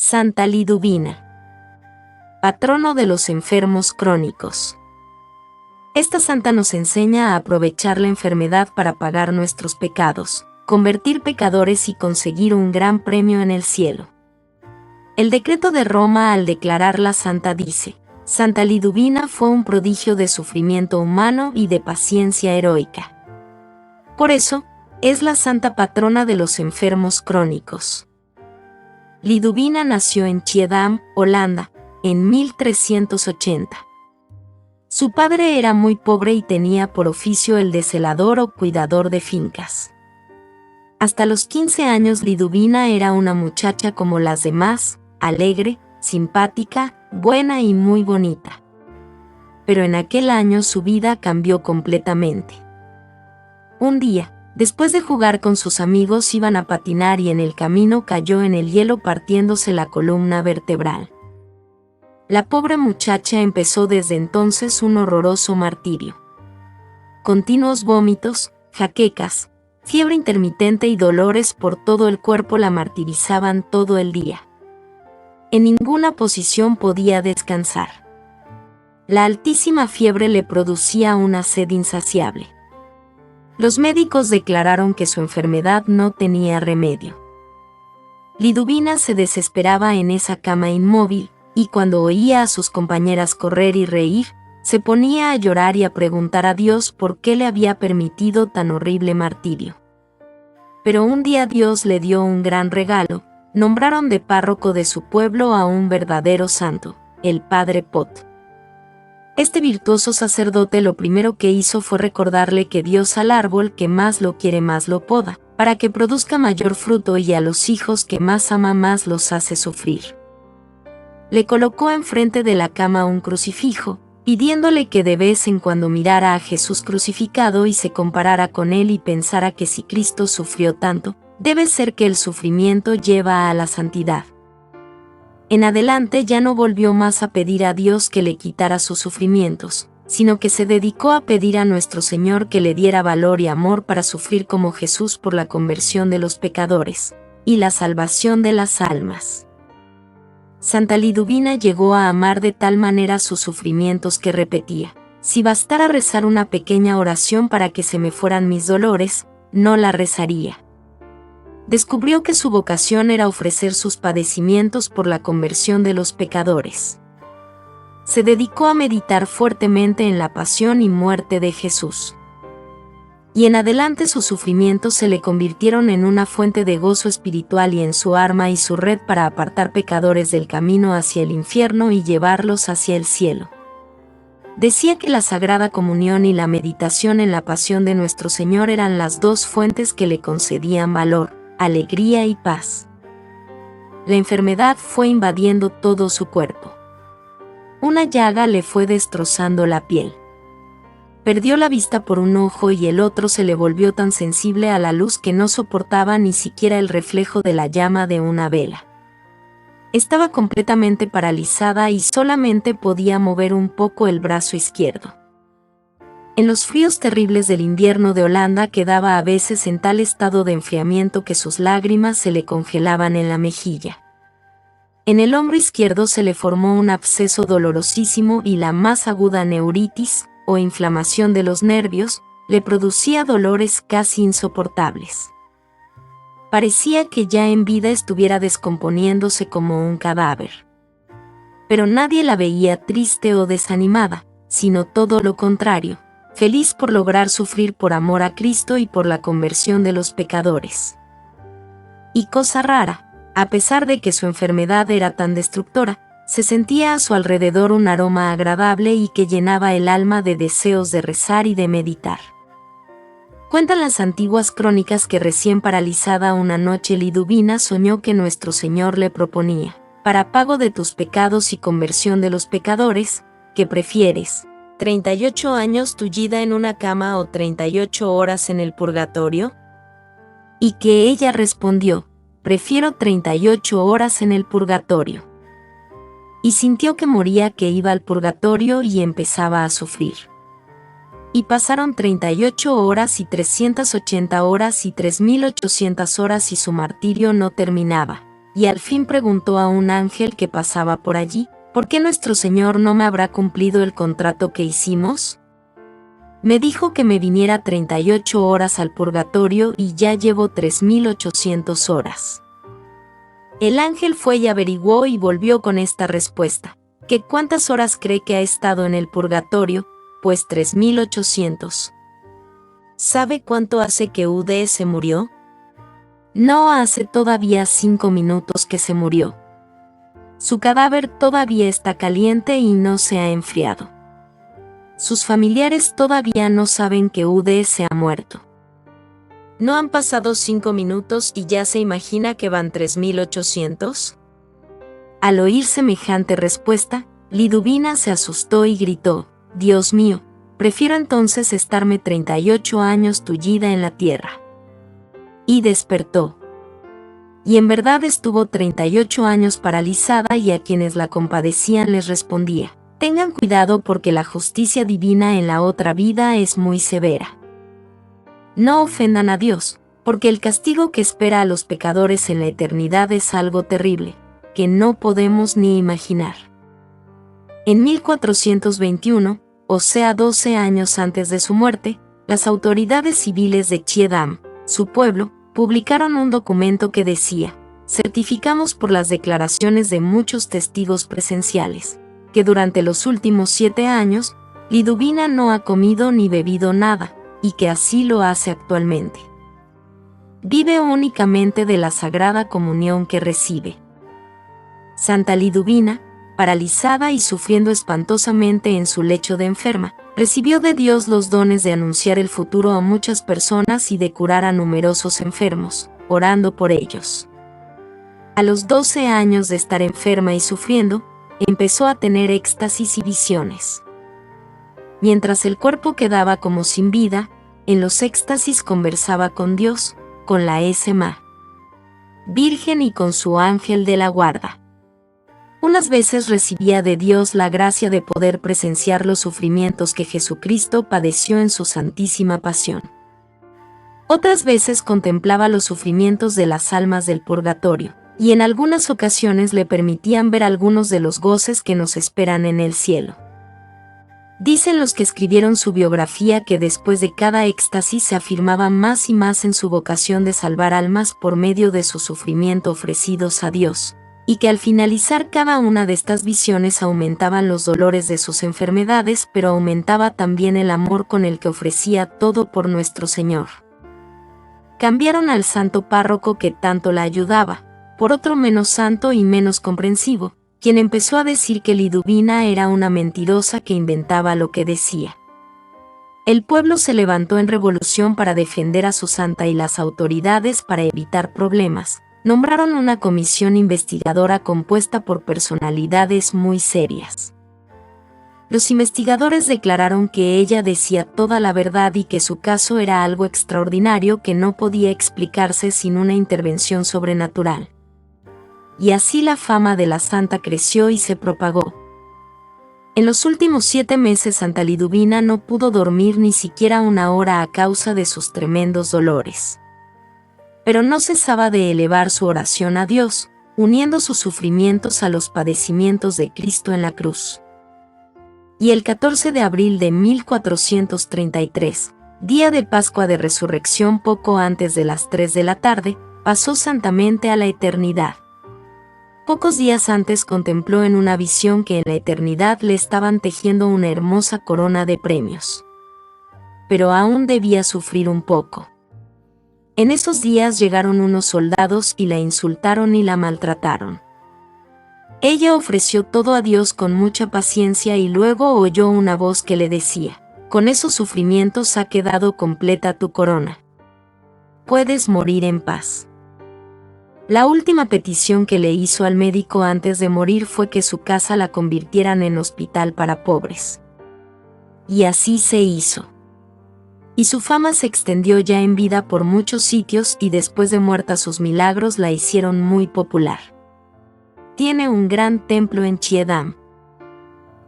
Santa Liduvina, patrono de los enfermos crónicos. Esta santa nos enseña a aprovechar la enfermedad para pagar nuestros pecados, convertir pecadores y conseguir un gran premio en el cielo. El decreto de Roma al declararla santa dice: Santa Liduvina fue un prodigio de sufrimiento humano y de paciencia heroica. Por eso, es la santa patrona de los enfermos crónicos. Liduvina nació en Schiedam, Holanda, en 1380. Su padre era muy pobre y tenía por oficio el de celador o cuidador de fincas. Hasta los 15 años Liduvina era una muchacha como las demás, alegre, simpática, buena y muy bonita. Pero en aquel año su vida cambió completamente. Un día, después de jugar con sus amigos, iban a patinar y en el camino cayó en el hielo partiéndose la columna vertebral. La pobre muchacha empezó desde entonces un horroroso martirio. Continuos vómitos, jaquecas, fiebre intermitente y dolores por todo el cuerpo la martirizaban todo el día. En ninguna posición podía descansar. La altísima fiebre le producía una sed insaciable. Los médicos declararon que su enfermedad no tenía remedio. Liduvina se desesperaba en esa cama inmóvil, y cuando oía a sus compañeras correr y reír, se ponía a llorar y a preguntar a Dios por qué le había permitido tan horrible martirio. Pero un día Dios le dio un gran regalo: nombraron de párroco de su pueblo a un verdadero santo, el Padre Pot. Este virtuoso sacerdote lo primero que hizo fue recordarle que Dios al árbol que más lo quiere más lo poda, para que produzca mayor fruto, y a los hijos que más ama más los hace sufrir. Le colocó enfrente de la cama un crucifijo, pidiéndole que de vez en cuando mirara a Jesús crucificado y se comparara con él y pensara que si Cristo sufrió tanto, debe ser que el sufrimiento lleva a la santidad. En adelante ya no volvió más a pedir a Dios que le quitara sus sufrimientos, sino que se dedicó a pedir a nuestro Señor que le diera valor y amor para sufrir como Jesús por la conversión de los pecadores y la salvación de las almas. Santa Liduvina llegó a amar de tal manera sus sufrimientos que repetía: si bastara rezar una pequeña oración para que se me fueran mis dolores, no la rezaría. Descubrió que su vocación era ofrecer sus padecimientos por la conversión de los pecadores. Se dedicó a meditar fuertemente en la pasión y muerte de Jesús. Y en adelante sus sufrimientos se le convirtieron en una fuente de gozo espiritual y en su arma y su red para apartar pecadores del camino hacia el infierno y llevarlos hacia el cielo. Decía que la Sagrada Comunión y la meditación en la pasión de nuestro Señor eran las dos fuentes que le concedían valor, alegría y paz. La enfermedad fue invadiendo todo su cuerpo. Una llaga le fue destrozando la piel. Perdió la vista por un ojo y el otro se le volvió tan sensible a la luz que no soportaba ni siquiera el reflejo de la llama de una vela. Estaba completamente paralizada y solamente podía mover un poco el brazo izquierdo. En los fríos terribles del invierno de Holanda quedaba a veces en tal estado de enfriamiento que sus lágrimas se le congelaban en la mejilla. En el hombro izquierdo se le formó un absceso dolorosísimo y la más aguda neuritis, o inflamación de los nervios, le producía dolores casi insoportables. Parecía que ya en vida estuviera descomponiéndose como un cadáver. Pero nadie la veía triste o desanimada, sino todo lo contrario, feliz por lograr sufrir por amor a Cristo y por la conversión de los pecadores. Y cosa rara, a pesar de que su enfermedad era tan destructora, se sentía a su alrededor un aroma agradable y que llenaba el alma de deseos de rezar y de meditar. Cuentan las antiguas crónicas que recién paralizada una noche Liduvina soñó que nuestro Señor le proponía: para pago de tus pecados y conversión de los pecadores, ¿qué prefieres? ¿38 años tullida en una cama o 38 horas en el purgatorio? Y que ella respondió: prefiero 38 horas en el purgatorio. Y sintió que moría, que iba al purgatorio y empezaba a sufrir. Y pasaron 38 horas y 380 horas y 3800 horas y su martirio no terminaba. y al fin preguntó a un ángel que pasaba por allí: ¿por qué nuestro Señor no me habrá cumplido el contrato que hicimos? Me dijo que me viniera 38 horas al purgatorio y ya llevo 3800 horas. El ángel fue y averiguó y volvió con esta respuesta: ¿que cuántas horas cree que ha estado en el purgatorio? Pues 3800. ¿Sabe cuánto hace que UD se murió? No hace todavía 5 minutos que se murió. Su cadáver todavía está caliente y no se ha enfriado. Sus familiares todavía no saben que UD se ha muerto. ¿No han pasado 5 minutos y ya se imagina que van 3800? Al oír semejante respuesta, Liduvina se asustó y gritó: Dios mío, prefiero entonces estarme 38 años tullida en la tierra. Y despertó. Y en verdad estuvo 38 años paralizada, y a quienes la compadecían les respondía: tengan cuidado porque la justicia divina en la otra vida es muy severa. No ofendan a Dios, porque el castigo que espera a los pecadores en la eternidad es algo terrible, que no podemos ni imaginar. En 1421, o sea 12 años antes de su muerte, las autoridades civiles de Chiedam, su pueblo, publicaron un documento que decía: certificamos por las declaraciones de muchos testigos presenciales, que durante los últimos 7 años, Liduvina no ha comido ni bebido nada, y que así lo hace actualmente. Vive únicamente de la Sagrada Comunión que recibe. Santa Liduvina, paralizada y sufriendo espantosamente en su lecho de enferma, recibió de Dios los dones de anunciar el futuro a muchas personas y de curar a numerosos enfermos, orando por ellos. A los 12 años de estar enferma y sufriendo, empezó a tener éxtasis y visiones. Mientras el cuerpo quedaba como sin vida, en los éxtasis conversaba con Dios, con la Sma Virgen y con su ángel de la guarda. Unas veces recibía de Dios la gracia de poder presenciar los sufrimientos que Jesucristo padeció en su santísima pasión. Otras veces contemplaba los sufrimientos de las almas del purgatorio, y en algunas ocasiones le permitían ver algunos de los goces que nos esperan en el cielo. Dicen los que escribieron su biografía que después de cada éxtasis se afirmaba más y más en su vocación de salvar almas por medio de su sufrimiento ofrecidos a Dios, y que al finalizar cada una de estas visiones aumentaban los dolores de sus enfermedades, pero aumentaba también el amor con el que ofrecía todo por nuestro Señor. Cambiaron al santo párroco que tanto la ayudaba, por otro menos santo y menos comprensivo, quien empezó a decir que Liduvina era una mentirosa que inventaba lo que decía. El pueblo se levantó en revolución para defender a su santa y las autoridades, para evitar problemas, nombraron una comisión investigadora compuesta por personalidades muy serias. Los investigadores declararon que ella decía toda la verdad y que su caso era algo extraordinario que no podía explicarse sin una intervención sobrenatural. Y así la fama de la santa creció y se propagó. En los últimos 7 meses Santa Liduvina no pudo dormir ni siquiera una hora a causa de sus tremendos dolores. Pero no cesaba de elevar su oración a Dios, uniendo sus sufrimientos a los padecimientos de Cristo en la cruz. Y el 14 de abril de 1433, día de Pascua de Resurrección, poco antes de las 3 de la tarde, pasó santamente a la eternidad. Pocos días antes contempló en una visión que en la eternidad le estaban tejiendo una hermosa corona de premios. Pero aún debía sufrir un poco. En esos días llegaron unos soldados y la insultaron y la maltrataron. Ella ofreció todo a Dios con mucha paciencia y luego oyó una voz que le decía: con esos sufrimientos ha quedado completa tu corona. Puedes morir en paz. La última petición que le hizo al médico antes de morir fue que su casa la convirtieran en hospital para pobres. Y así se hizo. Y su fama se extendió ya en vida por muchos sitios y después de muerta sus milagros la hicieron muy popular. Tiene un gran templo en Chiedam.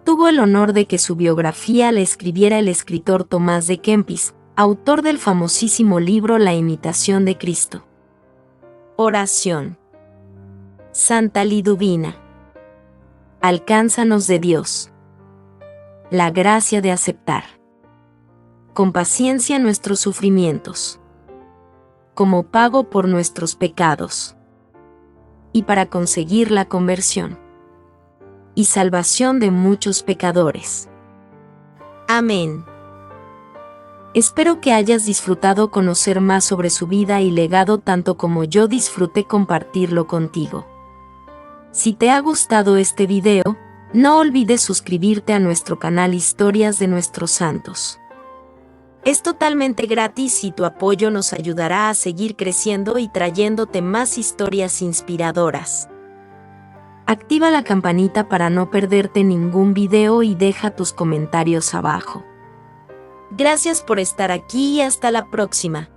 Tuvo el honor de que su biografía la escribiera el escritor Tomás de Kempis, autor del famosísimo libro La imitación de Cristo. Oración. Santa Liduvina, alcánzanos de Dios la gracia de aceptar con paciencia nuestros sufrimientos, como pago por nuestros pecados, y para conseguir la conversión y salvación de muchos pecadores. Amén. Espero que hayas disfrutado conocer más sobre su vida y legado tanto como yo disfruté compartirlo contigo. Si te ha gustado este video, no olvides suscribirte a nuestro canal Historias de Nuestros Santos. Es totalmente gratis y tu apoyo nos ayudará a seguir creciendo y trayéndote más historias inspiradoras. Activa la campanita para no perderte ningún video y deja tus comentarios abajo. Gracias por estar aquí y hasta la próxima.